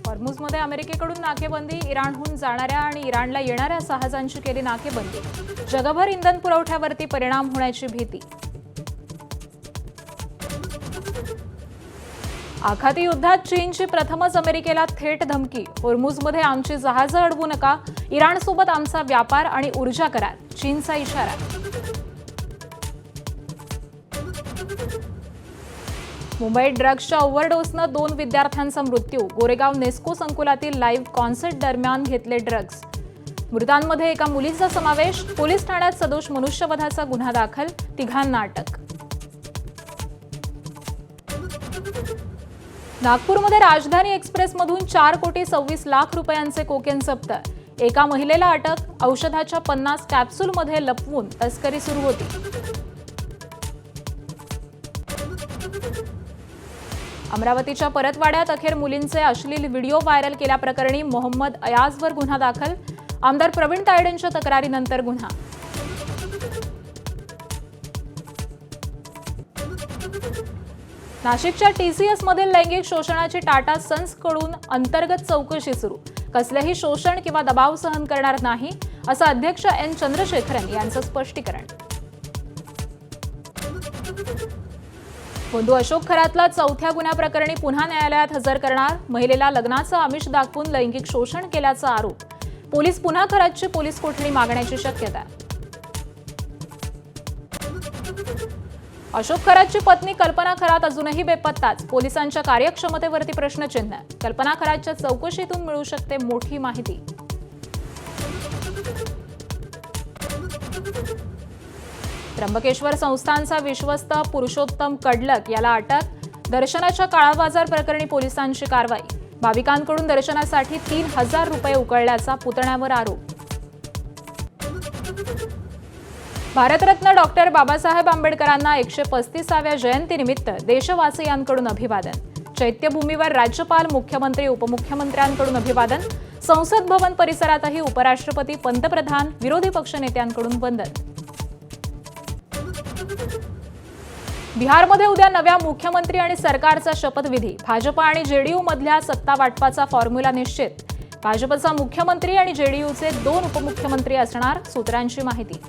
हॉर्मुझमध्ये अमेरिकेकडून नाकेबंदी, इराणहून जाणाऱ्या आणि इराणला येणाऱ्या जहाजांची केली नाकेबंदी. जगभर इंधन पुरवठ्यावरती परिणाम होण्याची भीती. आखाती युद्धात चीनची प्रथमच अमेरिकेला थेट धमकी. हॉर्मुझमध्ये आमची जहाजं अडवू नका, इराणसोबत आमचा व्यापार आणि ऊर्जा करार, चीनचा इशारा. मुंबईत ड्रग्सच्या ओव्हरडोसनं 2 विद्यार्थ्यांचा मृत्यू. गोरेगाव नेस्को संकुलातील लाईव्ह कॉन्सर्ट दरम्यान घेतले ड्रग्स. मृतांमध्ये एका मुलीचा समावेश. पोलीस ठाण्यात सदोष मनुष्यवधाचा गुन्हा दाखल, तिघांना अटक. नागपूरमध्ये राजधानी एक्सप्रेसमधून 4,26,00,000 रुपयांचे कोकेन जप्त. एका महिलेला अटक. औषधाच्या 50 कॅप्सूलमध्ये लपवून तस्करी सुरू होती. अमरावतीच्या परतवाड्यात अखेर मुलींचे अश्लील व्हिडिओ व्हायरल केल्याप्रकरणी मोहम्मद अयाजवर गुन्हा दाखल. आमदार प्रवीण तायडेंच्या तक्रारीनंतर गुन्हा. नाशिकच्या TCS मधील लैंगिक शोषणाची टाटा सन्सकडून अंतर्गत चौकशी सुरू. कसलेही शोषण किंवा दबाव सहन करणार नाही, असं अध्यक्ष N. चंद्रशेखरन यांचं स्पष्टीकरण. बंधू अशोक खरातला 4थ्या गुन्ह्याप्रकरणी पुन्हा न्यायालयात हजर करणार. महिलेला लग्नाचं आमिष दाखवून लैंगिक शोषण केल्याचा आरोप. पोलीस पुन्हा खरातची पोलीस कोठडी मागण्याची शक्यता. अशोक खरातची पत्नी कल्पना खरात अजूनही बेपत्ताच. पोलिसांच्या कार्यक्षमतेवरती प्रश्नचिन्ह. कल्पना खरातच्या चौकशीतून मिळू शकते मोठी माहिती. त्र्यंबकेश्वर संस्थानचा विश्वस्त पुरुषोत्तम कडलक याला अटक. दर्शनाच्या काळाबाजार प्रकरणी पोलिसांची कारवाई. भाविकांकडून दर्शनासाठी 3,000 रुपये उकळल्याचा पुतण्यावर आरोप. भारतरत्न डॉक्टर बाबासाहेब आंबेडकरांना 135व्या जयंतीनिमित्त देशवासियांकडून अभिवादन. चैत्यभूमीवर राज्यपाल, मुख्यमंत्री, उपमुख्यमंत्र्यांकडून अभिवादन. संसद भवन परिसरातही उपराष्ट्रपती, पंतप्रधान, विरोधी पक्षनेत्यांकडून वंदन. बिहारमध्ये उद्या नव्या मुख्यमंत्री आणि सरकारचा शपथविधी. भाजप आणि JDU मधल्या सत्ता वाटपाचा फॉर्म्युला निश्चित. भाजपचा मुख्यमंत्री आणि JDUचे 2 उपमुख्यमंत्री असणार, सूत्रांची माहिती.